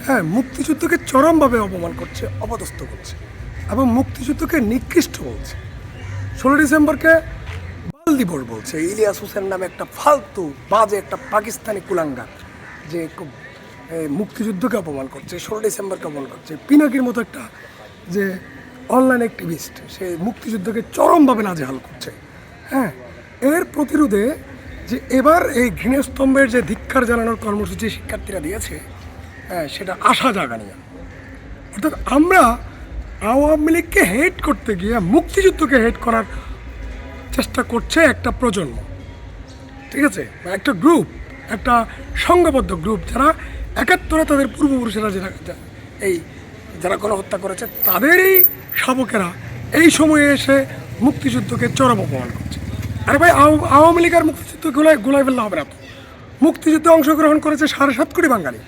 হ্যাঁ, মুক্তিযুদ্ধকে চরমভাবে অপমান করছে, অপদস্থ করছে এবং মুক্তিযুদ্ধকে নিকৃষ্ট বলছে। 16 ডিসেম্বরকে বাল দিবস বলছে। ইলিয়াস হোসেন নামে একটা ফালতু বাজে একটা পাকিস্তানি কুলাঙ্গার যে মুক্তিযুদ্ধকে অপমান করছে, 16 ডিসেম্বরকে অপমান করছে। পিনাকির মতো একটা যে অনলাইন অ্যাক্টিভিস্ট, সে মুক্তিযুদ্ধকে চরমভাবে নাজেহাল করছে। হ্যাঁ, এর প্রতিরোধে যে এবার এই ঘৃণস্তম্ভের যে ধিক্কার জানানোর কর্মসূচি শিক্ষার্থীরা দিয়েছে, হ্যাঁ, সেটা আশা জাগানিয়া। অর্থাৎ আমরা আওয়ামী লীগকে হেট করতে গিয়ে মুক্তিযুদ্ধকে হেট করার চেষ্টা করছে একটা প্রজন্ম, ঠিক আছে, একটা গ্রুপ, একটা সংঘবদ্ধ গ্রুপ যারা 71-এ তাদের পূর্বপুরুষেরা এই যারা গণহত্যা করেছে তাদেরই শাবকেরা এই সময়ে এসে মুক্তিযুদ্ধকে চরম অপমান করছে। আরে ভাই, আওয়ামী লীগ আর মুক্তিযুদ্ধ গোলাই ফেললে হবে না তো। মুক্তিযুদ্ধে অংশগ্রহণ করেছে 7.5 কোটি বাঙালি।